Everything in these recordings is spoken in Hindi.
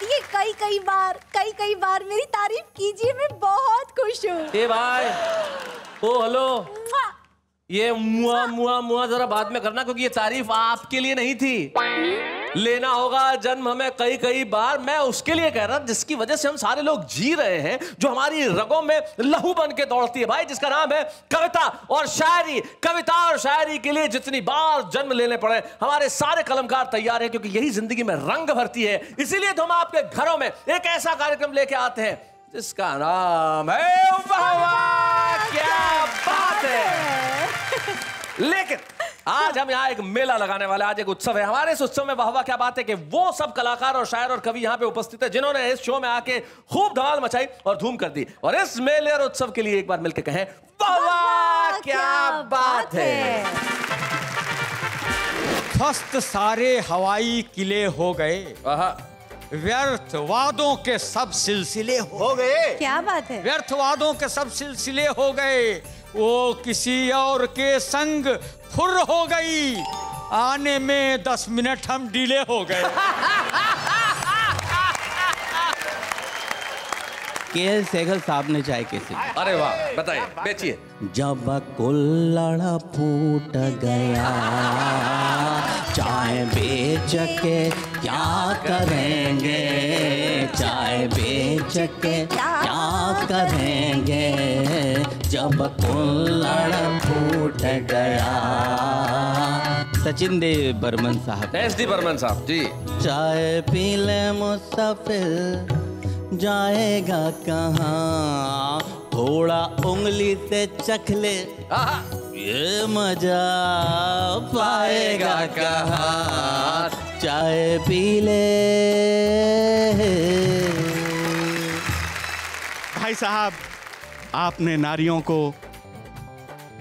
ये कई बार मेरी तारीफ कीजिए, मैं बहुत खुश हूँ। ए भाई, ओ हेलो, ये मुआ मुआ मुआ जरा बाद में करना, क्योंकि ये तारीफ आपके लिए नहीं थी। लेना होगा जन्म हमें कई बार, मैं उसके लिए कह रहा जिसकी वजह से हम सारे लोग जी रहे हैं, जो हमारी रगों में लहू बन के दौड़ती है भाई, जिसका नाम है कविता और शायरी। कविता और शायरी के लिए जितनी बार जन्म लेने पड़े, हमारे सारे कलमकार तैयार हैं, क्योंकि यही जिंदगी में रंग भरती है। इसीलिए तो हम आपके घरों में एक ऐसा कार्यक्रम लेके आते हैं जिसका नाम है वाह वाह क्या बात है। लेकिन आज हम यहाँ एक मेला लगाने वाले, आज एक उत्सव है। हमारे इस उत्सव में वाह वाह क्या बात है कि वो सब कलाकार और शायर और कवि यहाँ पे उपस्थित है जिन्होंने इस शो में आके खूब धमाल मचाई और धूम कर दी। और इस मेले और उत्सव के लिए एक बार मिलकर कहें वाह वाह क्या बात है। ध्वस्त सारे हवाई किले हो गए, व्यर्थ वादों के सब सिलसिले हो गए। क्या बात है। व्यर्थ वादों के सब सिलसिले हो गए, वो किसी और के संग फुर हो गई, आने में 10 मिनट हम डिले हो गए। केएल सहगल साहब ने चाय कैसे? अरे वाह, बताइए, बेचिए। जब कुल्हड़ फूट गया, चाय बेच के क्या करेंगे, चाय बेच के क्या करेंगे, जब कुल्हड़ फूट गया। सचिन देव बर्मन साहब। एसडी बर्मन साहब जी। चाय पी ले मुसाफिर, जाएगा कहाँ, थोड़ा उंगली से चख ले, ये मजा पाएगा कहाँ, चाय पी ले। भाई साहब, आपने नारियों को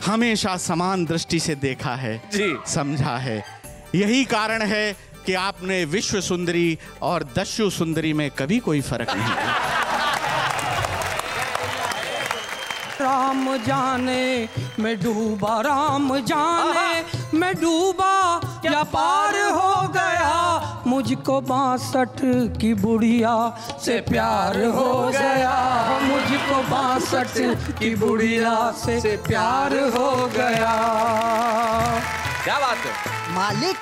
हमेशा समान दृष्टि से देखा है जी, समझा है। यही कारण है कि आपने विश्व सुंदरी और दस्यु सुंदरी में कभी कोई फर्क नहीं किया। राम जाने मैं डूबा, राम जाने मैं डूबा, या पार हो गया, मुझको 62 की बुढ़िया से प्यार हो गया, मुझको 62 की बुढ़िया से प्यार हो गया। क्या बात है। मालिक,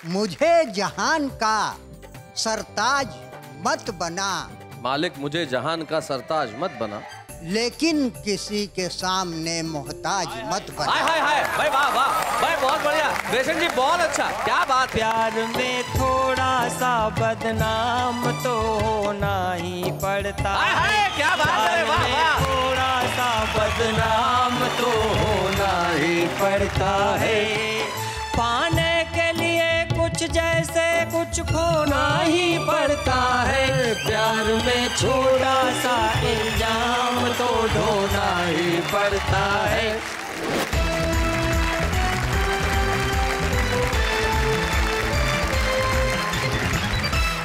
मुझे जहान का सरताज मत बना, मालिक मुझे जहान का सरताज मत बना, लेकिन किसी के सामने मोहताज मत बना। हाय हाय हाय भाई, वाह वाह भाई, बहुत बढ़िया रेशम जी, बहुत अच्छा, क्या बात। प्यार में थोड़ा सा बदनाम तो होना ही पड़ता हाय हाय, क्या बात है, वाह वाह। थोड़ा सा बदनाम तो होना ही पड़ता है, पाने के लिए कुछ जैसे कुछ खोना ही पड़ता है, प्यार में छोटा सा इल्जाम तो ढोना ही पड़ता है।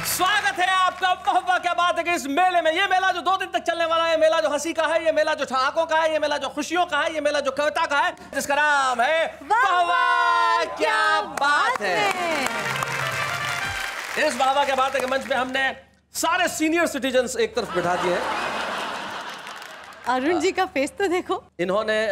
स्वागत है आपका वाह वाह क्या बात है कि इस मेले में। ये मेला जो 2 दिन तक चलने वाला है, मेला जो हंसी का है, ये मेला जो ठहाकों का है, ये मेला जो खुशियों का है, ये मेला जो कविता का है, जिसका नाम है वाह वाह क्या बात है। इस वाह वाह क्या बात है के मंच पे हमने सारे सीनियर सिटीजन्स एक तरफ बिठा दिए हैं। अरुण जी का फेस तो देखो। इन्होंने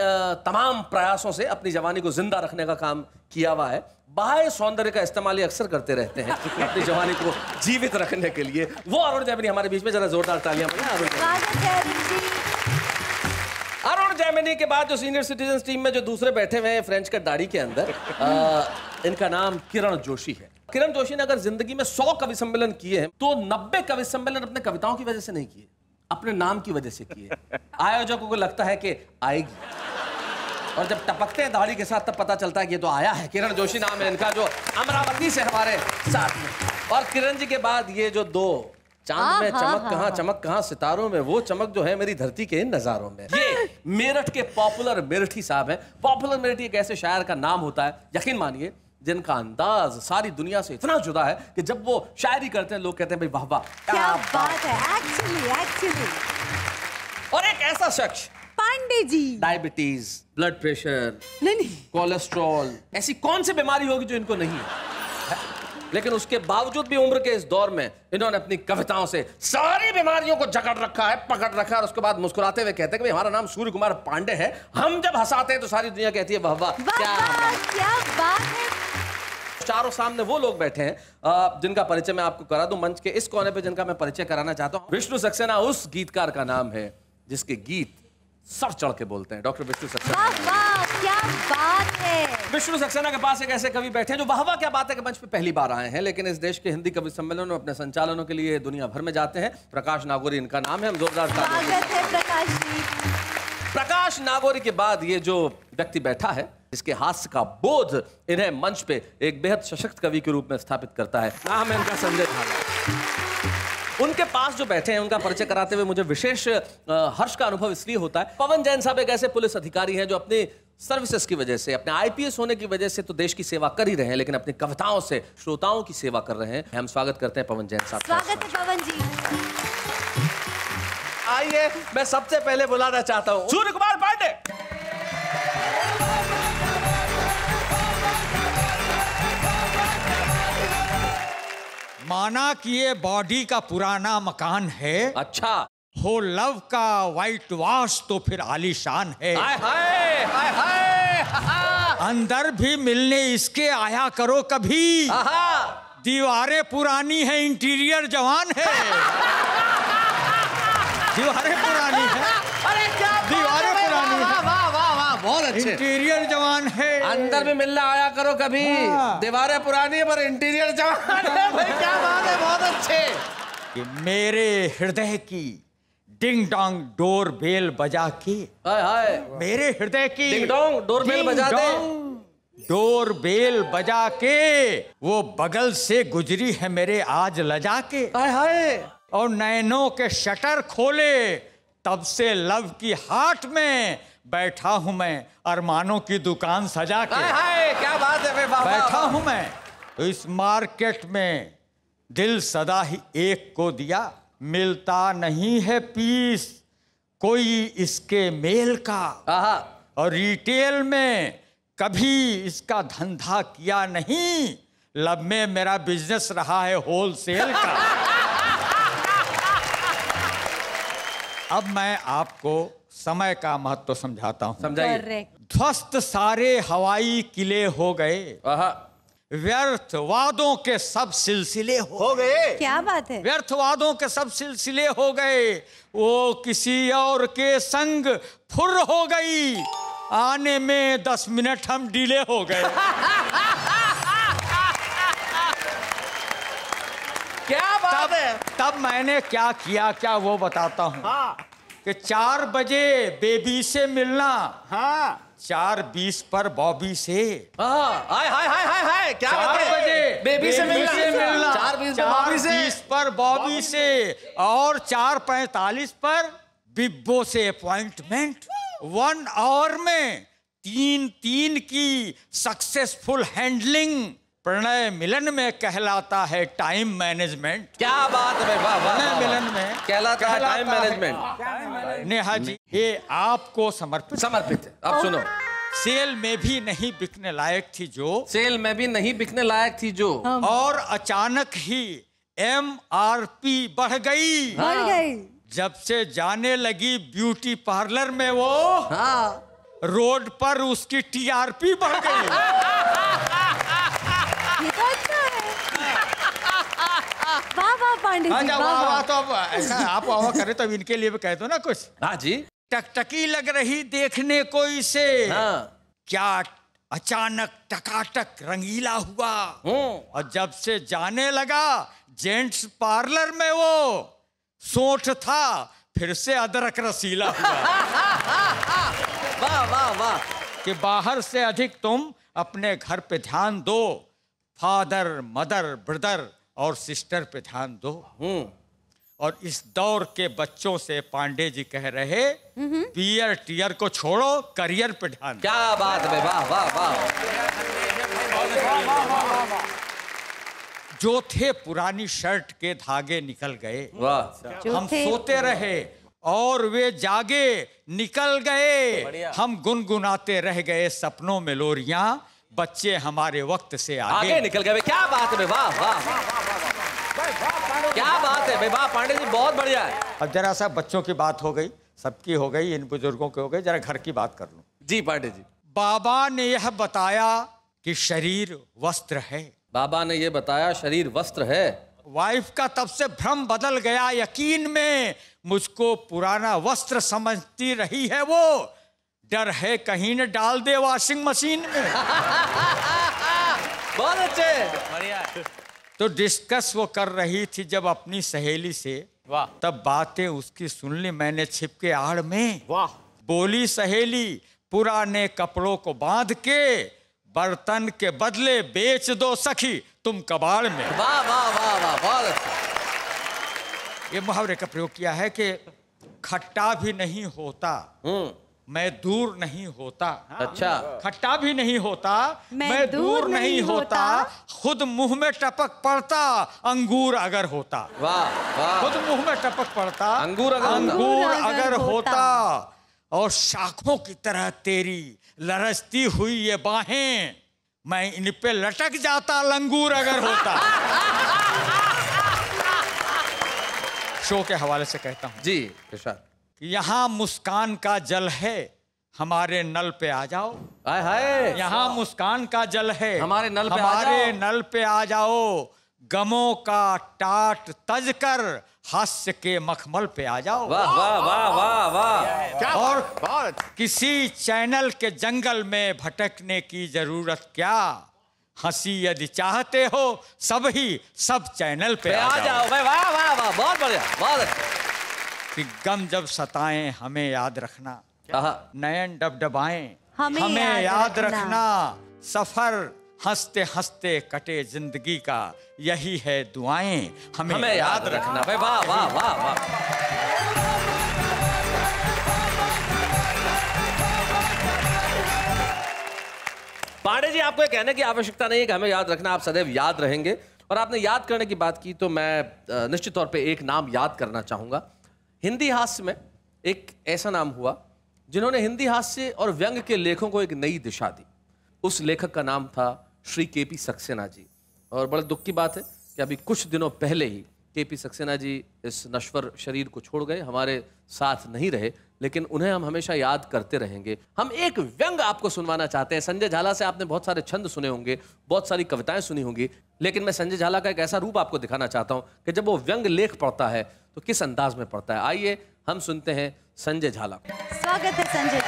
तमाम प्रयासों से अपनी जवानी को जिंदा रखने का काम किया हुआ है। बाह्य सौंदर्य का इस्तेमाल अक्सर करते रहते हैं अपनी जवानी को जीवित रखने के लिए। वो अरुण जैमिनी हमारे बीच में, जरा जोरदार तालियां बजाएं। अरुण जैमिनी के बाद जो सीनियर सिटीजन टीम में जो दूसरे बैठे हुए हैं फ्रेंच कट दाढ़ी के अंदर, इनका नाम किरण जोशी है। किरण जोशी ने अगर जिंदगी में 100 कवि सम्मेलन किए हैं तो 90 कवि सम्मेलन अपने कविताओं की वजह से नहीं किए, अपने नाम की वजह से किए। आयोजकों को लगता है कि आएगी, और जब टपकते हैं दाढ़ी के साथ तब पता चलता है कि ये तो आया है। किरण जोशी नाम है इनका, जो अमरावती से हमारे साथ में। और किरण जी के बाद ये जो 2 चांद में चमक कहाँ सितारों में, वो चमक जो है मेरी धरती के इन नजारों में। ये मेरठ के पॉपुलर मेरठी साहब हैं। पॉपुलर मेरठी एक ऐसे शायर का नाम होता है, यकीन मानिए, जिनका अंदाज सारी दुनिया से इतना जुदा है कि जब वो शायरी करते हैं लोग कहते हैं भाई वाह वाह क्या बात है। एक्चुअली और एक ऐसा शख्स, Pandey ji, diabetes, blood pressure, नहीं, कोलेस्ट्रॉल, ऐसी कौन सी बीमारी होगी जो इनको नहीं है? लेकिन उसके बावजूद भी उम्र के इस दौर में इन्होंने अपनी कविताओं से सारी बीमारियों को जकड़ रखा है, पकड़ रखा है, और उसके बाद मुस्कुराते हुए कहते हैं कि हमारा नाम सूर्य कुमार पांडे है, हम जब हंसाते हैं तो सारी दुनिया कहती है वाह वाह। क्या बात है। चारों सामने वो लोग बैठे हैं जिनका परिचय मैं आपको करा दूं। मंच के इस कोने पे जिनका मैं परिचय कराना चाहता हूं, विष्णु सक्सेना उस गीतकार का नाम है जिसके गीत सर चढ़ के बोलते हैं। डॉक्टर विष्णु सक्सेना। वाह वाह, क्या बात है। विष्णु सक्सेना के पास एक ऐसे कवि बैठे हैं जो वाह वाह क्या बात है कि मंच पे पहली बार आए हैं, लेकिन इस देश के हिंदी कवि सम्मेलन में अपने संचालनों के लिए दुनिया भर में जाते हैं। प्रकाश नागोरी इनका नाम है। हम जोरदार स्वागत है प्रकाश जी। प्रकाश नागोरी के बाद ये जो व्यक्ति बैठा है, जिसके हास्य का बोध इन्हें मंच पे एक बेहद सशक्त कवि के रूप में स्थापित करता है, नाम है इनका संजय झाला। उनके पास जो बैठे हैं उनका परिचय कराते हुए मुझे विशेष हर्ष का अनुभव इसलिए होता है। पवन जैन साहब एक ऐसे पुलिस अधिकारी हैं जो अपनी सर्विसेज की वजह से, अपने आईपीएस होने की वजह से तो देश की सेवा कर ही रहे हैं, लेकिन अपनी कविताओं से श्रोताओं की सेवा कर रहे हैं। हम स्वागत करते हैं पवन जैन साहब। स्वागत है पवन जी। आइए, मैं सबसे पहले बुलाना चाहता हूं सूर्य कुमार पांडे। माना कि ये बॉडी का पुराना मकान है, अच्छा हो लव का वाइट वॉश तो फिर आलीशान है। हाय हाय हाय हाय। अंदर भी मिलने इसके आया करो कभी, दीवारें पुरानी है इंटीरियर जवान है। दीवारें पुरानी है, अरे क्या दीवारें पुरानी है, वाह वाह वाह, बहुत अच्छे। इंटीरियर जवान है। अंदर भी मिलना आया करो कभी, दीवारें पुरानी है पर इंटीरियर जवान है। भाई क्या बात है, बहुत अच्छे। कि मेरे हृदय की डिंग डोंग डोर बेल बजा के, हाय हाय, मेरे हृदय की डिंग डोंग डोर बेल बजा दे, डोर बेल बजा के वो बगल से गुजरी है मेरे आज लजा के। हाय हाय, और नैनों के शटर खोले तब से लव की हाट में बैठा हूं मैं अरमानों की दुकान सजा के। हाय हाय, क्या बात है। बैठा हूं मैं तो इस मार्केट में दिल सदा ही एक को दिया, मिलता नहीं है पीस कोई इसके मेल का। और रिटेल में कभी इसका धंधा किया नहीं, लब में मेरा बिजनेस रहा है होलसेल का। अब मैं आपको समय का महत्व समझाता हूं। समझाइए। ध्वस्त सारे हवाई किले हो गए, व्यर्थ वादों के सब सिलसिले हो गए। क्या बात है। व्यर्थ वादों के सब सिलसिले हो गए, वो किसी और के संग फुर हो गई, आने में 10 मिनट हम डिले हो गए। क्या बात है। तब मैंने क्या किया, क्या वो बताता हूँ। कि 4 बजे बेबी से मिलना, 4:20 पर बॉबी से। हाय हाय हाय हाय हाय, क्या 4 बजे बेबी से मिलना, 4:20 पर बॉबी से, और 4:45 पर बिब्बो से अपॉइंटमेंट। 1 आवर में 3 की सक्सेसफुल हैंडलिंग प्रणय मिलन में कहलाता है टाइम मैनेजमेंट। क्या बात है। वाह वाह, प्रणय मिलन में कहलाता है टाइम मैनेजमेंट। नेहा जी, ये आपको समर्पित है। अब सुनो। सेल में भी नहीं बिकने लायक थी जो, सेल में भी नहीं बिकने लायक थी जो, और अचानक ही MRP बढ़ गई। जब से जाने लगी ब्यूटी पार्लर में वो, रोड पर उसकी TRP बढ़ गई। ये तो अच्छा है। वाह वाह पांडे जी, वाह। तो अब ऐसा आप वाह करे तो इनके लिए भी कह दो ना कुछ। हाँ जी। टकटकी लग रही देखने को इसे, क्या अचानक टकाटक रंगीला हुआ। और जब से जाने लगा जेंट्स पार्लर में वो, सोंठ था फिर से अदरक रसीला हुआ। वाह वाह वाह। कि बाहर से अधिक तुम अपने घर पे ध्यान दो, फादर मदर ब्रदर और सिस्टर पे ध्यान दो। और इस दौर के बच्चों से पांडे जी कह रहे, पियर टियर को छोड़ो, करियर पे ध्यान। क्या बात है। वाह वाह वाह। जो थे पुरानी शर्ट के धागे निकल गए, वाह। हम सोते रहे और वे जागे निकल गए, हम गुनगुनाते रह गए सपनों में लोरियां, बच्चे हमारे वक्त से आगे निकल गए। क्या बात है, वाह वाह, क्या बात है वाह पांडे जी, बहुत बढ़िया है। अब जरा सा बच्चों की बात हो गई, सबकी हो गई, इन बुजुर्गों की हो गई, जरा घर की बात कर लूं। जी पांडे जी। बाबा ने यह बताया कि शरीर वस्त्र है। बाबा ने ये बताया शरीर वस्त्र है। वाइफ का तब से भ्रम बदल गया यकीन में, मुझको पुराना वस्त्र समझती रही है वो, डर है कहीं न डाल दे वॉशिंग मशीन में। बहुत अच्छे, बढ़िया। तो डिस्कस वो कर रही थी जब अपनी सहेली से, वाह। तब बातें उसकी सुन ली मैंने छिपके आड़ में। वाह। बोली सहेली, पुराने कपड़ों को बांध के बर्तन के बदले बेच दो सखी तुम कबाड़ में। वाह वाह वाह वाह, बहुत अच्छा। ये मुहावरे का प्रयोग किया है कि खट्टा भी नहीं होता मैं दूर नहीं होता। अच्छा। खट्टा भी नहीं होता मैं दूर नहीं होता, खुद मुंह में टपक पड़ता अंगूर अगर होता। वाह वाह, खुद मुंह में टपक पड़ता अंगूर अगर होता, और शाखों की तरह तेरी लरजती हुई ये बाहें, मैं इन पे लटक जाता लंगूर अगर होता। शो के हवाले से कहता हूं जी इरशाद। यहाँ मुस्कान का जल है हमारे नल पे आ जाओ। हाय हाय, यहाँ मुस्कान का जल है हमारे नल पे आ हमारे जाओ। नल पे आ जाओ, गमों का टाट तज कर हास्य के मखमल पे आ जाओ। वाह वाह वाह वाह वाह। और किसी चैनल के जंगल में भटकने की जरूरत क्या, हंसी यदि चाहते हो सब ही सब चैनल पे आ जाओ। भाई, वाह वाह वाह, बहुत बढ़िया, बहुत अच्छा। कि गम जब सताएं हमें याद रखना, आहा। नयन डबडबाएं हमें याद रखना, सफर हंसते हंसते कटे जिंदगी का, यही है दुआएं हमें याद रखना। भाई वाह वाह वाह वाह। पांडे जी, आपको ये कहने की आवश्यकता नहीं है कि हमें याद रखना, आप सदैव याद रहेंगे। और आपने याद करने की बात की तो मैं निश्चित तौर पे एक नाम याद करना चाहूंगा। हिंदी हास्य में एक ऐसा नाम हुआ जिन्होंने हिंदी हास्य और व्यंग के लेखों को एक नई दिशा दी। उस लेखक का नाम था श्री केपी सक्सेना जी। और बड़े दुख की बात है कि अभी कुछ दिनों पहले ही केपी सक्सेना जी इस नश्वर शरीर को छोड़ गए, हमारे साथ नहीं रहे, लेकिन उन्हें हम हमेशा याद करते रहेंगे। हम एक व्यंग आपको सुनवाना चाहते हैं। संजय झाला से आपने बहुत सारे छंद सुने होंगे, बहुत सारी कविताएं सुनी होंगी, लेकिन मैं संजय झाला का एक ऐसा रूप आपको दिखाना चाहता हूं कि जब वो व्यंग लेख पढ़ता है तो किस अंदाज में पढ़ता है। आइए हम सुनते हैं संजय झाला। स्वागत है संजय।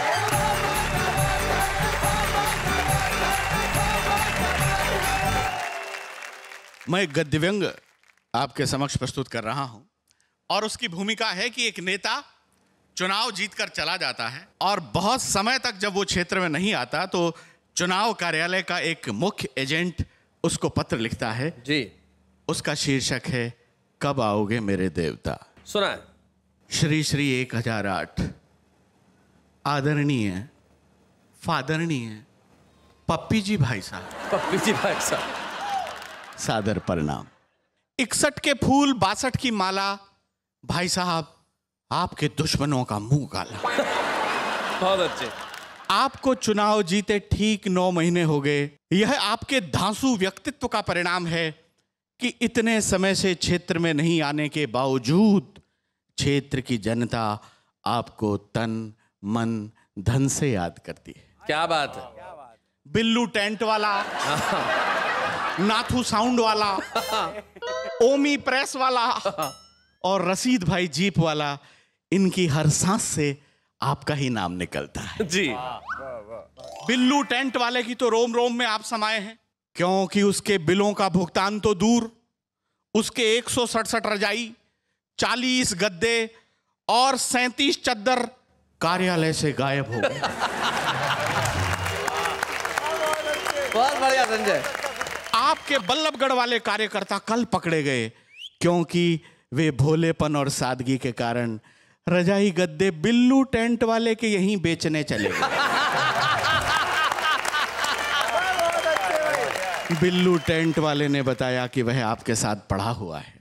मैं गद्य व्यंग आपके समक्ष प्रस्तुत कर रहा हूं, और उसकी भूमिका है कि एक नेता चुनाव जीतकर चला जाता है और बहुत समय तक जब वो क्षेत्र में नहीं आता तो चुनाव कार्यालय का एक मुख्य एजेंट उसको पत्र लिखता है जी। उसका शीर्षक है कब आओगे मेरे देवता। सुना है। श्री श्री 1008 आदरणीय फादरणीय पप्पी जी भाई साहब, पप्पी जी भाई साहब, सादर प्रणाम। 61 के फूल 62 की माला, भाई साहब आपके दुश्मनों का मुंह काला। बहुत अच्छे। आपको चुनाव जीते ठीक 9 महीने हो गए। यह आपके धांसू व्यक्तित्व का परिणाम है कि इतने समय से क्षेत्र में नहीं आने के बावजूद क्षेत्र की जनता आपको तन मन धन से याद करती है। क्या बात है। बिल्लू टेंट वाला, नाथू साउंड वाला, ओमी प्रेस वाला और रशीद भाई जीप वाला, इनकी हर सांस से आपका ही नाम निकलता है जी। बिल्लू टेंट वाले की तो रोम रोम में आप समाये हैं, क्योंकि उसके बिलों का भुगतान तो दूर, उसके 167 रजाई, 40 गद्दे और 37 चद्दर कार्यालय से गायब हो गए। बहुत बढ़िया संजय। आपके बल्लभगढ़ वाले कार्यकर्ता कल पकड़े गए, क्योंकि वे भोलेपन और सादगी के कारण रजाई गद्दे बिल्लू टेंट वाले के यहीं बेचने चले गए। बिल्लू टेंट वाले ने बताया कि वह आपके साथ पढ़ा हुआ है।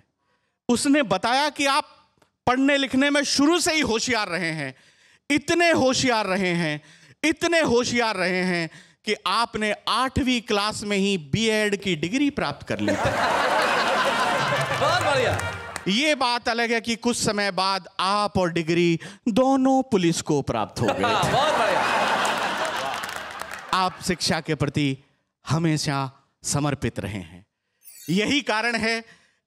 उसने बताया कि आप पढ़ने लिखने में शुरू से ही होशियार रहे हैं, इतने होशियार रहे हैं, इतने होशियार रहे हैं कि आपने 8वीं क्लास में ही बीएड की डिग्री प्राप्त कर ली थी। बहुत बढ़िया। ये बात अलग है कि कुछ समय बाद आप और डिग्री दोनों पुलिस को प्राप्त हो गए। बहुत बढ़िया। आप शिक्षा के प्रति हमेशा समर्पित रहे हैं। यही कारण है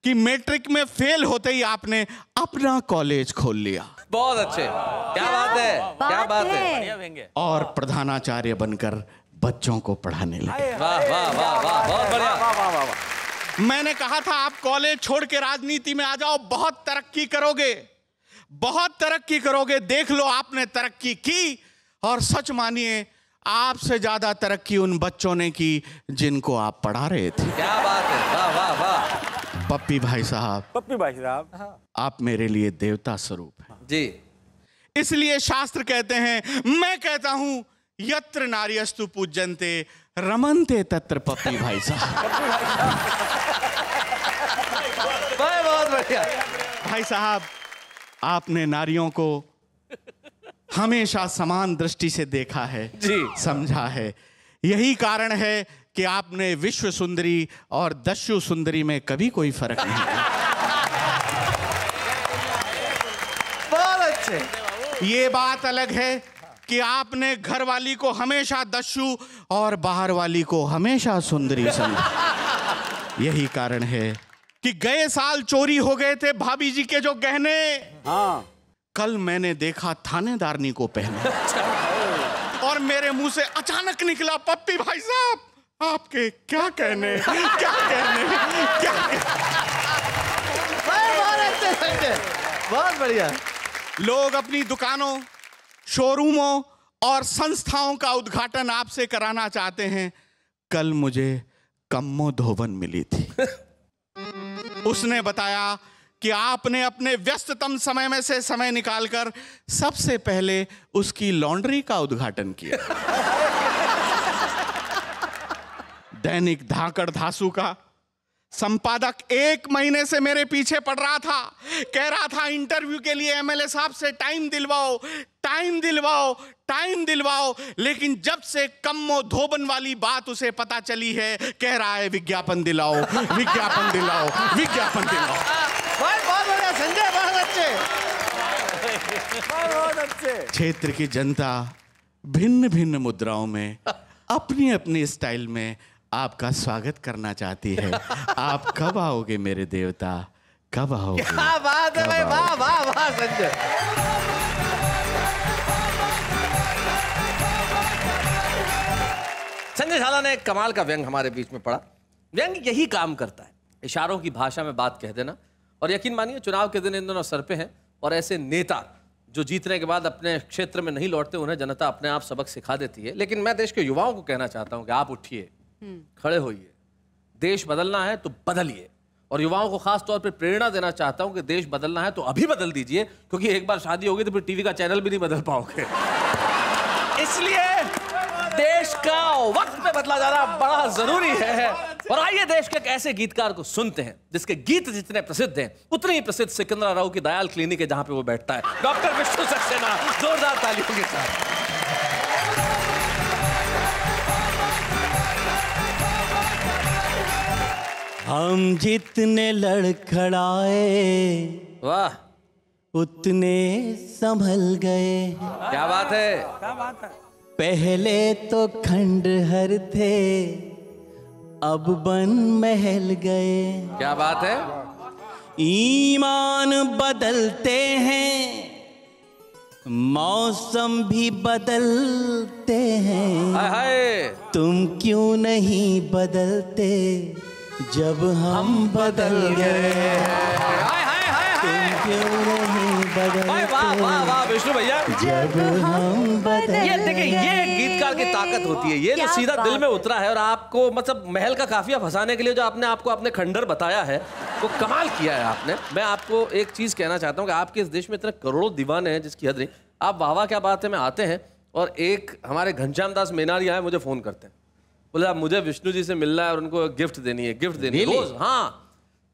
कि मैट्रिक में फेल होते ही आपने अपना कॉलेज खोल लिया। बहुत अच्छे। क्या बात है, क्या बात है। और प्रधानाचार्य बनकर बच्चों को पढ़ाने लगे। वाह वाह वाह वाह, बहुत बढ़िया। मैंने कहा था आप कॉलेज छोड़ के राजनीति में आ जाओ, बहुत तरक्की करोगे, बहुत तरक्की करोगे। देख लो आपने तरक्की की, और सच मानिए आपसे ज्यादा तरक्की उन बच्चों ने की जिनको आप पढ़ा रहे थे। क्या बात है, वाह वाह वाह। पप्पी भाई साहब, आप मेरे लिए देवता स्वरूप हैं जी। इसलिए शास्त्र कहते हैं, मैं कहता हूं, यत्र नार्यस्तु पूज्यन्ते रमन्ते तत्र पप्पी भाई साहब। बहुत बढ़िया। भाई साहब, आपने नारियों को हमेशा समान दृष्टि से देखा है जी, समझा है। यही कारण है कि आपने विश्व सुंदरी और दस्यु सुंदरी में कभी कोई फर्क नहीं किया। बहुत अच्छे। ये बात अलग है कि आपने घर वाली को हमेशा दस्यु और बाहर वाली को हमेशा सुंदरी समझा। यही कारण है कि गए साल चोरी हो गए थे भाभी जी के जो गहने, हाँ, कल मैंने देखा थानेदारनी को पहने, और मेरे मुंह से अचानक निकला, पप्पी भाई साहब आपके क्या कहने, क्या कहने, क्या कहने। बहुत बढ़िया। लोग अपनी दुकानों, शोरूमों और संस्थाओं का उद्घाटन आपसे कराना चाहते हैं। कल मुझे कम्मो धोबन मिली थी। उसने बताया कि आपने अपने व्यस्ततम समय में से समय निकालकर सबसे पहले उसकी लॉन्ड्री का उद्घाटन किया। दैनिक धाकड़ धासु का संपादक 1 महीने से मेरे पीछे पड़ रहा था, कह रहा था इंटरव्यू के लिए एमएलए साहब से टाइम दिलवाओ, टाइम दिलवाओ, टाइम दिलवाओ, लेकिन जब से कम्मो धोबन वाली बात उसे पता चली है, कह रहा है विज्ञापन दिलाओ, विज्ञापन दिलाओ, विज्ञापन दिलाओ। बहुत बढ़िया संजय, बहुत अच्छे, बहुत अच्छे। क्षेत्र की जनता भिन्न भिन्न मुद्राओं में अपनी अपनी स्टाइल में आपका स्वागत करना चाहती है। आप कब आओगे मेरे देवता, कब आओगे? क्या बात है भाई, वाह वाह वाह संजय। संजय झाला ने एक कमाल का व्यंग हमारे बीच में पढ़ा। व्यंग यही काम करता है, इशारों की भाषा में बात कह देना। और यकीन मानिए चुनाव के दिन इन दोनों सर पे हैं, और ऐसे नेता जो जीतने के बाद अपने क्षेत्र में नहीं लौटते, उन्हें जनता अपने आप सबक सिखा देती है। लेकिन मैं देश के युवाओं को कहना चाहता हूं कि आप उठिए, खड़े होइए, देश बदलना है तो बदलिए। और युवाओं को खास तौर पर प्रेरणा देना चाहता हूं कि देश बदलना है तो अभी बदल दीजिए, क्योंकि एक बार शादी होगी तो फिर टीवी का चैनल भी नहीं बदल पाओगे। इसलिए देश का वक्त पे बदला जाना बड़ा जरूरी है। और आइए देश के एक ऐसे गीतकार को सुनते हैं जिसके गीत जितने प्रसिद्ध हैं उतने ही प्रसिद्ध सिकंदराराव की दयाल क्लिनिक है जहां पे वो बैठता है, डॉक्टर विष्णु सक्सेना। जोरदार तालियों के साथ। हम जितने लड़खड़ाए, वाह, उतने संभल गए। क्या बात है, क्या बात है। पहले तो खंडहर थे, अब बन महल गए। क्या बात है। ईमान बदलते हैं, मौसम भी बदलते हैं। हाय हाय। तुम क्यों नहीं बदलते जब हम बदल गए? तुम क्यों नहीं बदलते? वाह वाह वाह विष्णु भैया, जब हम बदल। ये देखिए, ये गीतकार की ताकत होती है, ये जो सीधा दिल में उतरा है। और आपको मतलब महल का काफिया फंसाने के लिए जो आपने आपको अपने खंडर बताया है, वो कमाल किया है आपने। मैं आपको एक चीज कहना चाहता हूँ कि आपके इस देश में इतने करोड़ों दीवाने हैं जिसकी हद नहीं। आप वाह वाह क्या बात है में आते हैं, और एक हमारे घनश्याम दास मेनारिया है, मुझे फोन करते हैं, बोले आप मुझे विष्णु जी से मिलना है और उनको गिफ्ट देनी है, गिफ्ट देनी है रोज। हाँ,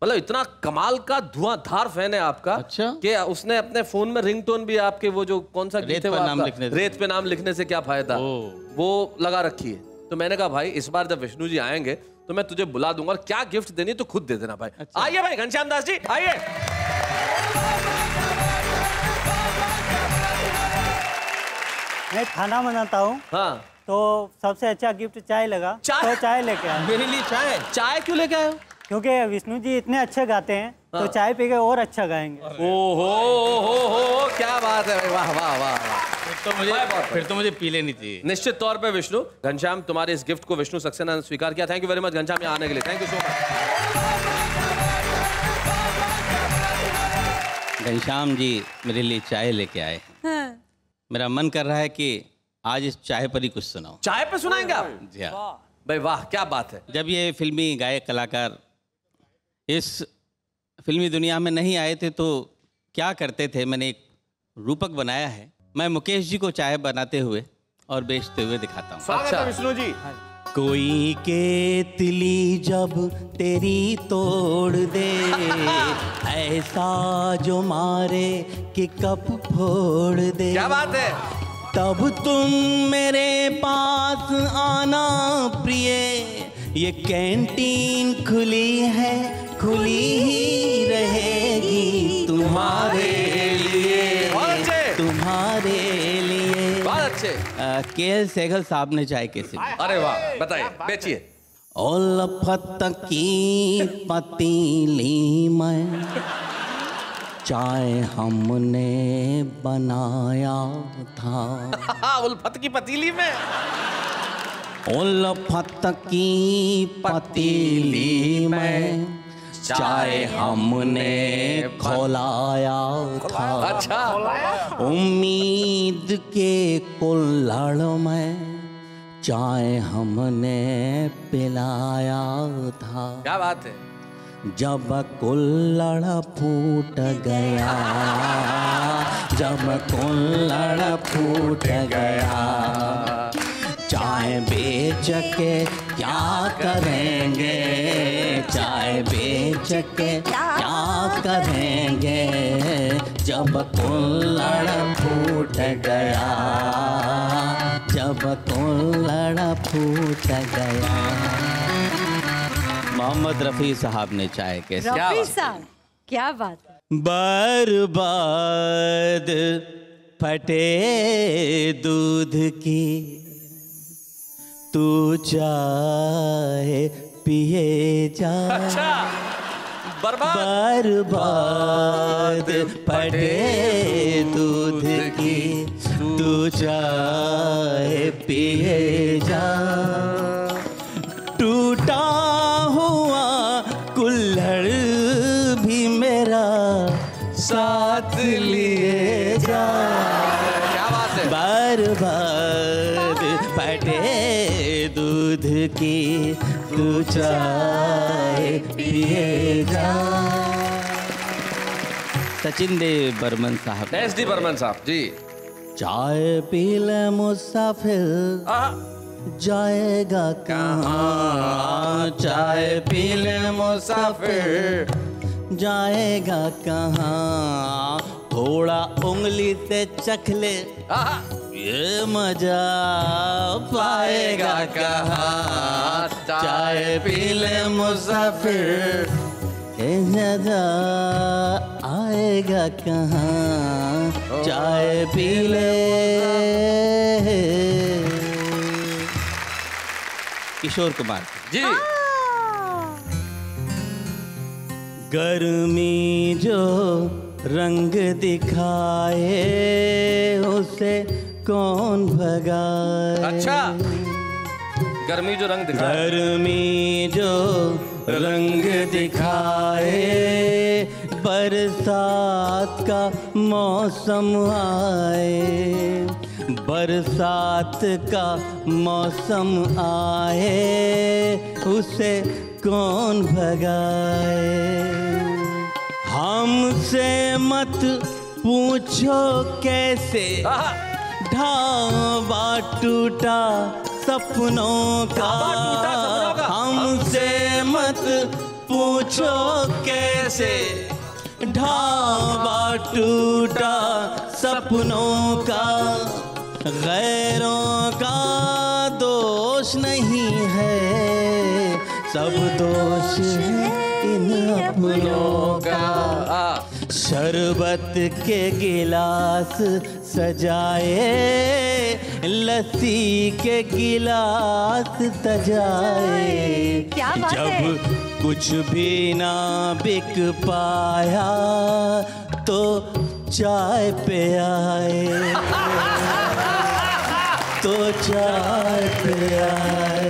मतलब इतना कमाल का धुआंधार फैन है आपका। अच्छा? कि उसने अपने फोन में रिंगटोन भी आपके वो जो कौन सा गीत है वो आपका, रेत पे नाम लिखने से क्या फायदा, वो लगा रखी है। तो मैंने कहा भाई इस बार जब विष्णु जी आएंगे तो मैं तुझे बुला दूंगा और क्या गिफ्ट देनी तो खुद दे देना भाई। अच्छा। आइए भाई घनश्याम दास जी आइए। मैं खाना बनाता हूँ। हाँ तो सबसे अच्छा गिफ्ट चाय लगा। तो चाय लेके आया। मेरे लिए चाय? चाय क्यों लेके आए हो? क्योंकि विष्णु जी इतने अच्छे गाते हैं तो चाय पी के और अच्छा गाएंगे। ओहो क्या बात है, वाह वाह वाह। फिर तो मुझे पी लेनी चाहिए। निश्चित तौर पे विष्णु। घनश्याम तुम्हारे इस गिफ्ट को विष्णु सक्सेना ने स्वीकार किया। Thank you very much Ghanshyam यहाँ आने के लिए। Thank you so much. Ghanshyam ji मेरे लिए चाय लेके आए। हाँ। मेरा मन कर रहा है कि आज इस चाय पर ही कुछ सुनाओ। चाय पे सुनाएंगे आप? जी हाँ भाई वाह क्या बात है। जब ये फिल्मी गायक कलाकार इस फिल्मी दुनिया में नहीं आए थे तो क्या करते थे, मैंने एक रूपक बनाया है। मैं मुकेश जी को चाय बनाते हुए और बेचते हुए दिखाता हूँ। अच्छा विष्णु जी। कोई केतली जब तेरी तोड़ दे ऐसा जो मारे कि कप फोड़ दे, क्या बात है। तब तुम मेरे पास आना प्रिय, ये कैंटीन खुली है खुली ही रहेगी तुम्हारे लिए, तुम्हारे लिए। बहुत अच्छे। के.एल. सहगल साहब ने चाय कैसे? अरे वाह बताइए बेचिए। उल्फत की पतीली में चाय हमने बनाया था। उल्फत की पतीली में? उल्फत की पतीली में चाय हमने खौलाया था। अच्छा। उम्मीद के कुल्हड़ में चाय हमने पिलाया था। क्या बात है। जब कुल्हड़ फूट गया, जब कुल्हड़ फूट गया, चाय बेच के क्या करेंगे, चाय बेच के क्या करेंगे, जब कुल्हड़ फूट गया, जब कुल्हड़ फूट गया। मोहम्मद रफ़ी साहब ने चाय कैसे? रफ़ी साहब क्या बात है। बर्बाद फटे दूध की तू चाय पिए जा। अच्छा। बर्बाद फटे दूध की तू चाय पिए जा। टूटा हुआ कुल्हड़ भी मेरा साथ लिए जा। क्या बात है। बर्बाद फटे दूध की तू चाय पिए जा। सचिन देव बर्मन साहब। एस.डी. बर्मन साहब जी। चाय पी ले मुसाफिर जाएगा कहाँ, चाय पी ले मुसाफिर जाएगा कहाँ, थोड़ा उंगली से चख ले ये मजा पाएगा कहाँ, चाय पी ले मुसाफिर ये मजा आएगा कहाँ, चाय पी ले। किशोर कुमार जी। गर्मी जो रंग दिखाए उसे कौन भगाए। अच्छा। गर्मी जो रंग दिखाए। गर्मी जो रंग दिखाए, बरसात का मौसम आए, बरसात का मौसम आए उसे कौन भगाए। हमसे मत पूछो कैसे ढाबा टूटा सपनों का, हमसे मत पूछो कैसे ढाबा टूटा सपनों का, गैरों का दोष नहीं है, सब दोष है इन अपनों का। शरबत के गिलास सजाए, लस्सी के गिलास सजाए। क्या बात जब है? कुछ भी ना बिक पाया तो चाय पे आए, तो चाय पे आए,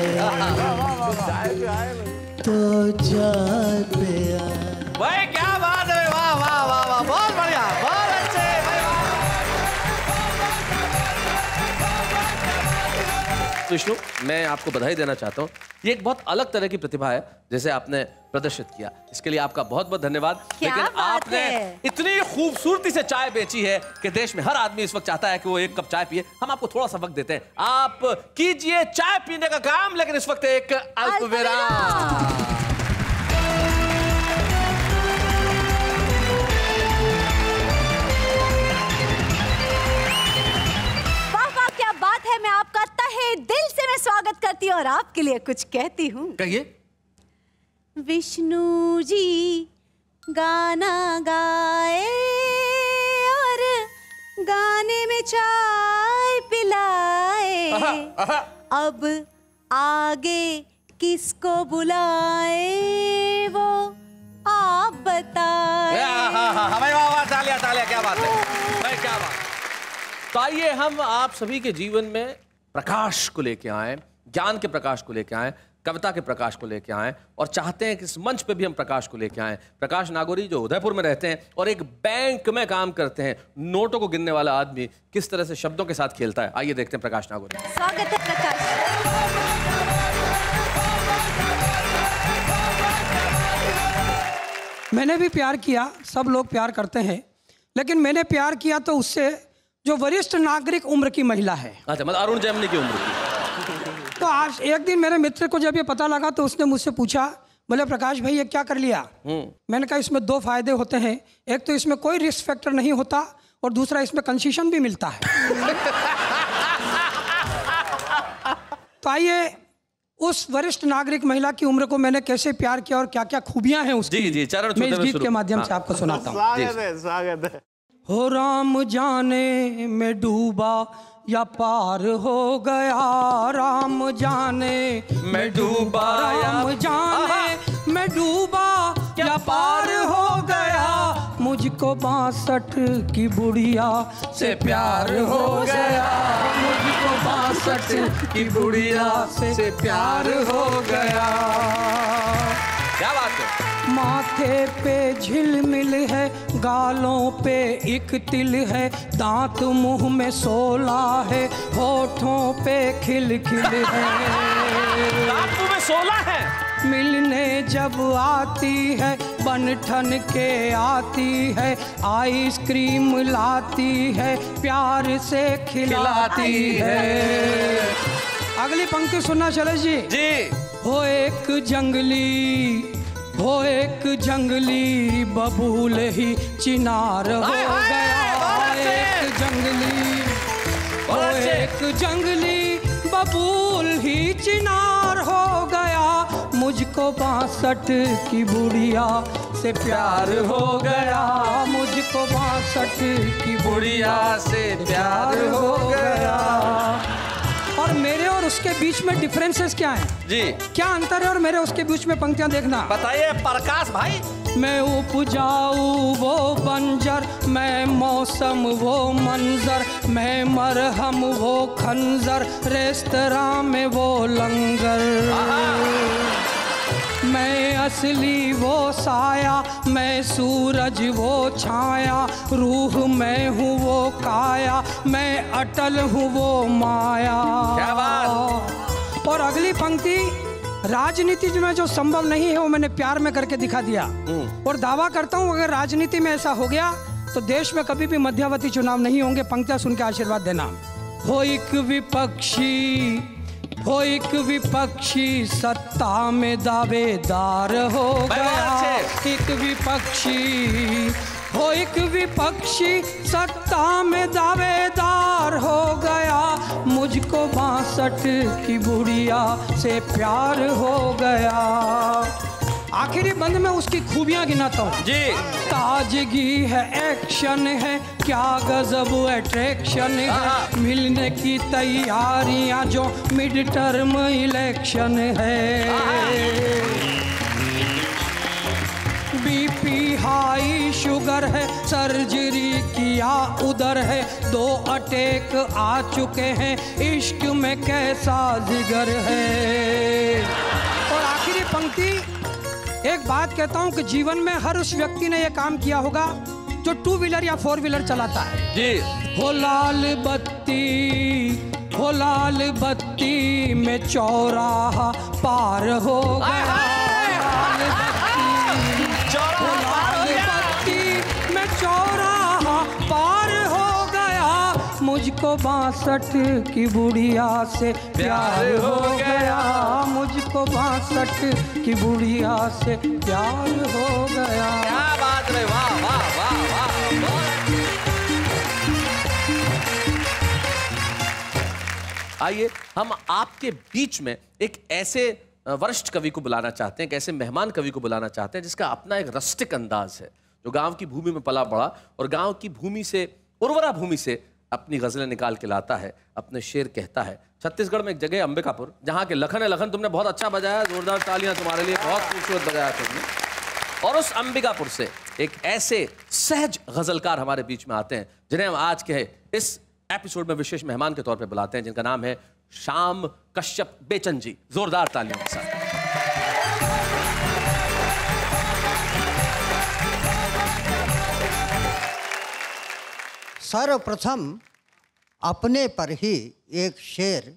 तो चाय पे आए। भाई क्या बात है, वाह वाह वाह वाह, बहुत बढ़िया, बहुत अच्छे भाई, वाह। विष्णु, मैं आपको बधाई देना चाहता हूँ। ये एक बहुत अलग तरह की प्रतिभा है जैसे आपने प्रदर्शित किया, इसके लिए आपका बहुत बहुत धन्यवाद। लेकिन आपने इतनी खूबसूरती से चाय बेची है कि देश में हर आदमी इस वक्त चाहता है कि वो एक कप चाय पिए। हम आपको थोड़ा सा वक्त देते हैं, आप कीजिए चाय पीने का काम, लेकिन इस वक्त एक अल्पविराम। मैं आपका तहे दिल से मैं स्वागत करती हूँ और आपके लिए कुछ कहती हूँ। कहिए। विष्णु जी गाना गाए और गाने में चाय पिलाए, अब आगे किसको बुलाए वो आप बताए। तालियां तालियां, क्या बात है भाई, क्या बात। तो आइए हम आप सभी के जीवन में प्रकाश को लेके आए, ज्ञान के प्रकाश को लेके आए, कविता के प्रकाश को लेके आए, और चाहते हैं कि इस मंच पे भी हम प्रकाश को लेके आए। प्रकाश नागौरी जो उदयपुर में रहते हैं और एक बैंक में काम करते हैं, नोटों को गिनने वाला आदमी किस तरह से शब्दों के साथ खेलता है, आइए देखते हैं प्रकाश नागौरी। स्वागत है प्रकाश। मैंने भी प्यार किया, सब लोग प्यार करते हैं, लेकिन मैंने प्यार किया तो उससे जो वरिष्ठ नागरिक उम्र की महिला है। अच्छा, मतलब अरुण जेमनी की उम्र की। तो आज एक दिन मेरे मित्र को जब ये पता लगा तो उसने मुझसे पूछा, बोले प्रकाश भाई ये क्या कर लिया? मैंने कहा इसमें दो फायदे होते हैं, एक तो इसमें कोई रिस्क फैक्टर नहीं होता और दूसरा इसमें कंसेशन भी मिलता है। तो आइए उस वरिष्ठ नागरिक महिला की उम्र को मैंने कैसे प्यार किया और क्या क्या खूबियां हैं उसकी, जी जी, चरण मैं इस गीत के माध्यम से आपको सुनाता हूँ। स्वागत है, स्वागत है। हो राम जाने में डूबा या पार हो गया, राम जाने में डूबा, राम जाने में डूबा या पार हो गया, मुझको 62 की बुढ़िया से प्यार हो गया, मुझको 62 की बुढ़िया से प्यार हो गया। क्या बात है। माथे पे झिलमिल है, गालों पे एक तिल है, दांत मुंह में 16 है, होठों पे खिल खिल है, दांत मुंह में 16 है। मिलने जब आती है बन ठन के आती है, आइसक्रीम लाती है, प्यार से खिलाती है। अगली पंक्ति सुनना शैलेश जी। जी। हो एक जंगली बबूल ही चिनार हो गया, एक जंगली बबूल ही चिनार हो गया, मुझको 62 की बुढ़िया से प्यार हो गया, मुझको 62 की बुढ़िया से प्यार हो गया। और मेरे और उसके बीच में डिफरेंसेस क्या हैं? जी क्या अंतर है और मेरे उसके बीच में पंक्तियां देखना। बताइए प्रकाश भाई। मैं उपजाऊ वो बंजर, मैं मौसम वो मंजर, मैं मरहम वो खंजर, रेस्तरां में वो लंगर, मैं असली वो साया, मैं सूरज वो छाया, रूह मैं हूँ वो काया, मैं अटल हूँ वो माया। क्या बात। और अगली पंक्ति, राजनीति में जो संभव नहीं है वो मैंने प्यार में करके दिखा दिया, और दावा करता हूँ अगर राजनीति में ऐसा हो गया तो देश में कभी भी मध्यावधि चुनाव नहीं होंगे। पंक्तियां सुन के आशीर्वाद देना। हो एक विपक्षी सत्ता में दावेदार हो गया, एक विपक्षी सत्ता में दावेदार हो गया, मुझको 62 की बुढ़िया से प्यार हो गया। आखिरी बंद में उसकी खूबियां गिनाता हूँ जी। ताजगी है, एक्शन है, क्या गजब अट्रैक्शन है, मिलने की तैयारियां जो मिड टर्म इलेक्शन है। बीपी हाई शुगर है, सर्जरी किया उधर है, 2 अटैक आ चुके हैं, इश्क में कैसा जिगर है। और आखिरी पंक्ति, एक बात कहता हूं कि जीवन में हर उस व्यक्ति ने यह काम किया होगा जो 2 व्हीलर या 4 व्हीलर चलाता है जी। हो लाल बत्ती में चौराहा पार हो गया, चौराहा पार हो गया, मुझको 62 की बुढ़िया से प्यार हो गया, मुझको 62 की बुढ़िया से प्यार हो गया। क्या बात है, वाह वाह वाह वाह। आइए हम आपके बीच में एक ऐसे वरिष्ठ कवि को बुलाना चाहते हैं, एक ऐसे मेहमान कवि को बुलाना चाहते हैं जिसका अपना एक रस्टिक अंदाज है, जो गांव की भूमि में पला बड़ा और गांव की भूमि से, उर्वरा भूमि से अपनी गजलें निकाल के लाता है, अपने शेर कहता है। छत्तीसगढ़ में एक जगह अंबिकापुर, जहां के लखन है। लखन, तुमने बहुत अच्छा बजाया, जोरदार तालियां तुम्हारे लिए, बहुत खूबसूरत बजाया तुमने। और उस अंबिकापुर से एक ऐसे सहज गजलकार हमारे बीच में आते हैं जिन्हें हम आज के इस एपिसोड में विशेष मेहमान के तौर पर बुलाते हैं, जिनका नाम है श्याम कश्यप बेचन जी। जोरदार तालियों के साथ। सर्वप्रथम अपने पर ही एक शेर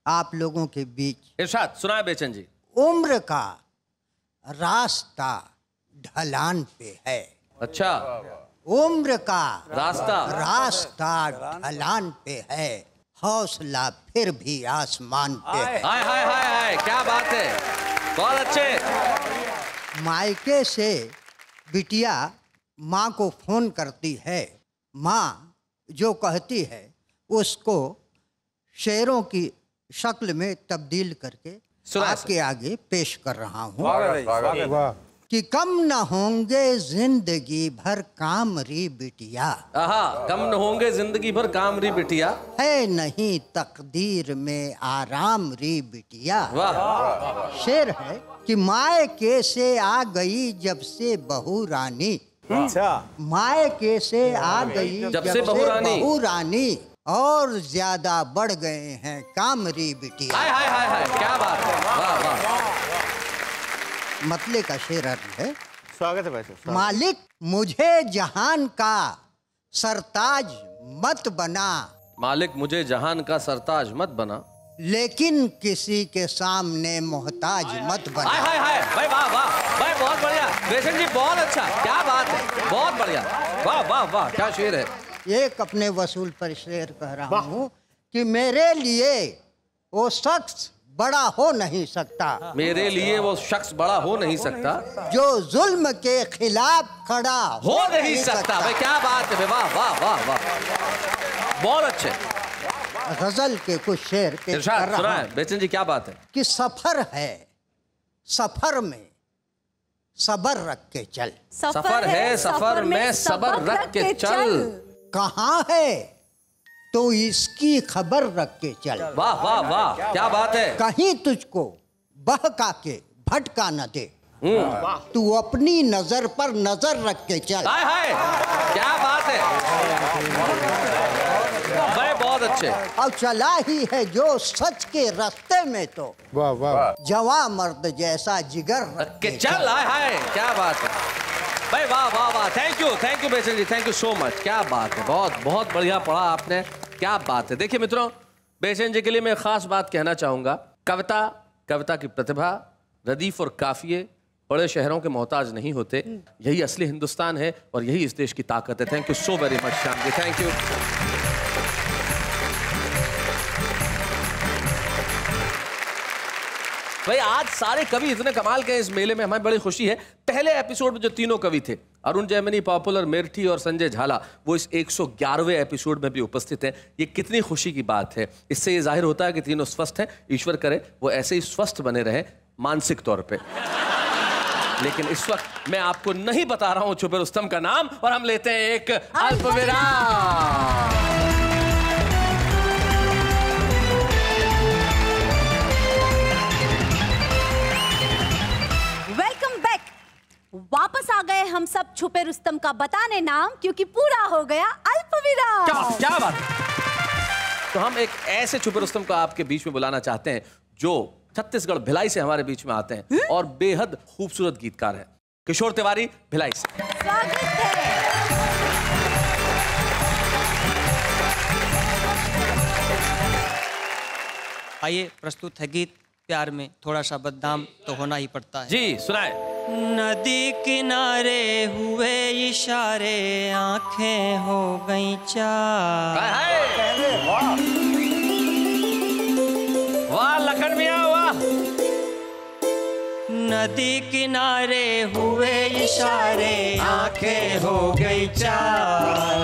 आप लोगों के बीच। इरशाद सुनाए बेचन जी। उम्र का रास्ता ढलान पे है। अच्छा। उम्र का रास्ता ढलान पे है, हौसला फिर भी आसमान पे है। हाय हाय हाय हाय, क्या बात है, बहुत अच्छे। मायके से बिटिया माँ को फोन करती है, माँ जो कहती है उसको शेरों की शक्ल में तब्दील करके आपके आगे पेश कर रहा हूँ कि कम न होंगे जिंदगी भर काम री बिटिया। कम न होंगे जिंदगी भर काम री बिटिया, है नहीं तकदीर में आराम री बिटिया। वाह। शेर है कि मायके से आ गई जब से बहू रानी। अच्छा। मायके से आ गई जब से बहू रानी, और ज्यादा बढ़ गए हैं कामरी बिटिया। हाय हाय हाय हाय, क्या बात है, वाह वाह। मतले का शेर है, स्वागत है भाई। मालिक मुझे जहान का सरताज मत बना, मालिक मुझे जहान का सरताज मत बना, लेकिन किसी के सामने मोहताज मत बना। हाय हाय हाय भाई, वाह वाह भाई, बहुत बढ़िया बेचन जी, बहुत अच्छा, क्या बात है, बहुत बढ़िया, वाह वाह वाह, क्या शेर है। एक अपने वसूल पर शेर कह रहा हूँ कि मेरे लिए वो शख्स बड़ा हो नहीं सकता, मेरे लिए वो शख्स बड़ा हो नहीं सकता, जो जुल्म के खिलाफ खड़ा हो नहीं सकता। भाई क्या बात है, वाह वाह वाह वाह, बहुत अच्छे। गजल के कुछ शेर पेश कर रहा हूं बेचन जी, क्या बात है कि सफर है, सफर में सबर रख के चल। सफर है, सफर में सबर रख के चल। कहाँ है तो इसकी खबर रख के चल। वाह वाह वाह, क्या बात है। कहीं तुझको बहका के भटका न दे, तू अपनी नजर पर नजर रख के चल। हाय हाय, क्या बात है भाई, बहुत अच्छे। और चला ही है जो सच के रास्ते में, तो वाह वाह, जवां मर्द जैसा जिगर रख के चल। हाय हाय, क्या बात है भाई, वाह वाह वाह, थैंक यू बेचन जी, थैंक यू सो मच, क्या बात है, बहुत बहुत बढ़िया पढ़ा आपने, क्या बात है। देखिए मित्रों, बेचन जी के लिए मैं खास बात कहना चाहूंगा, कविता की प्रतिभा, रदीफ और काफिये बड़े शहरों के मोहताज नहीं होते, यही असली हिंदुस्तान है और यही इस देश की ताकत है। Thank you so very much Shyam ji, thank you. भाई आज सारे कवि इतने कमाल के इस मेले में, हमें बड़ी खुशी है। पहले एपिसोड में जो तीनों कवि थे, अरुण जैमिनी, पॉपुलर मेरठी और संजय झाला वो इस 111वें एपिसोड में भी उपस्थित हैं। ये कितनी खुशी की बात है। इससे ये जाहिर होता है कि तीनों स्वस्थ हैं। ईश्वर करे वो ऐसे ही स्वस्थ बने रहे मानसिक तौर पे। लेकिन इस वक्त मैं आपको नहीं बता रहा हूं छुपे रुस्तम का नाम, और हम लेते हैं एक अल्पविराम। वापस आ गए हम सब छुपे रुस्तम का बताने नाम, क्योंकि पूरा हो गया अल्पविराम। क्या बात है। तो हम एक ऐसे छुपे रुस्तम को आपके बीच में बुलाना चाहते हैं जो छत्तीसगढ़ भिलाई से हमारे बीच में आते हैं और बेहद खूबसूरत गीतकार हैं। किशोर तिवारी, भिलाई से स्वागत है। आइए, प्रस्तुत है गीत प्यार में थोड़ा सा बदनाम तो होना ही पड़ता है। जी सुनाए। नदी किनारे हुए इशारे, आंखें हो गई चार। वाह लखन मियां वाह। नदी किनारे हुए इशारे, आंखें हो गई चार।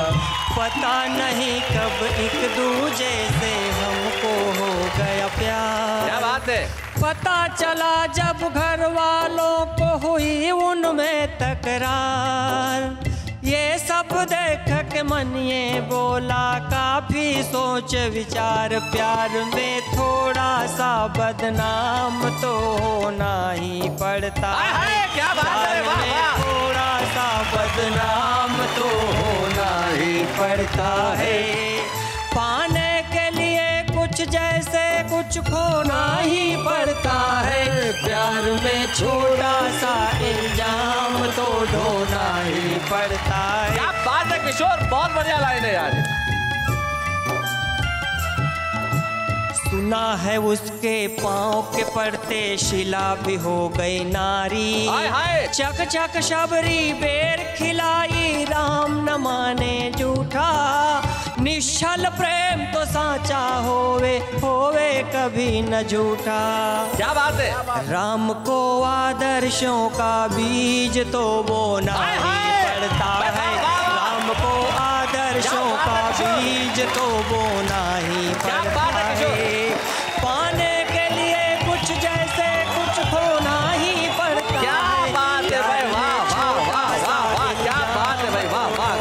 पता नहीं कब एक दूजे से हमको हो गया प्यार। क्या बात है। पता चला जब घर वालों को हुई उनमें तकरार। ये सब देख के मन ये बोला काफी सोच विचार। प्यार में थोड़ा सा बदनाम तो होना ही पड़ता है। क्या बात है। वाह वाह। थोड़ा सा बदनाम तो होना ही पड़ता है। पाने के लिए कुछ जैसे कुछ खोना ही पड़ता है। प्यार में छोटा सा इल्जाम तो ढोना ही पड़ता है। क्या बात है किशोर, बहुत बढ़िया लाइन है यार। सुना है उसके पाँव के पड़ते शिला भी हो गई नारी। हाय हाय। चक चक शबरी बेर खिलाई, राम न माने झूठा। निश्चल प्रेम तो साचा होवे, होवे कभी न झूठा। क्या बात है। राम को आदर्शों का बीज तो बोना ही पड़ता है। राम को आदर्शों का बीज तो बोना ही पड़ता है। पाने के लिए कुछ जैसे कुछ खोना ही पड़ता है। क्या बात है भाई, वाह वाह वाह वाह वाह। क्या बात है भाई, वाह वाह।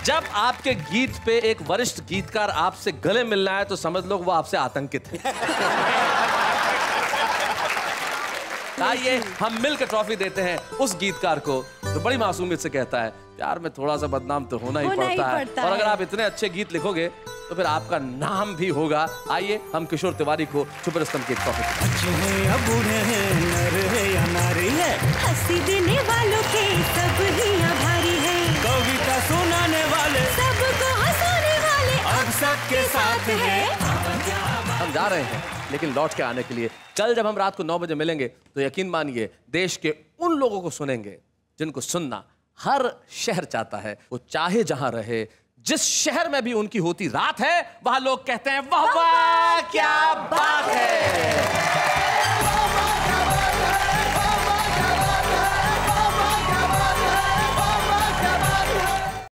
जब आपके गीत पे एक वरिष्ठ गीतकार आपसे गले मिलना है तो समझ लो वो आपसे आतंकित है। आइए हम मिलकर ट्रॉफी देते हैं उस गीतकार को जो बड़ी मासूमियत से कहता है प्यार में थोड़ा सा बदनाम तो होना ही पड़ता है। और अगर आप इतने अच्छे गीत लिखोगे तो फिर आपका नाम भी होगा। आइए हम किशोर तिवारी को छुपे रुस्तम की ट्रॉफी। अच्छे हैं या बूढ़े हैं, नर है या नारी है, हंसी देने वालों के सब ही आभारी है। कविता सुनाने वाले सबको हंसाने वाले अब सबके साथ है। हम जा रहे हैं लेकिन लौट के आने के लिए कल जब हम रात को 9 बजे मिलेंगे तो यकीन मानिए देश के उन लोगों को सुनेंगे जिनको सुनना हर शहर चाहता है। वो चाहे जहां रहे, जिस शहर में भी उनकी होती रात है, वहां लोग कहते हैं वाह वाह क्या बात है।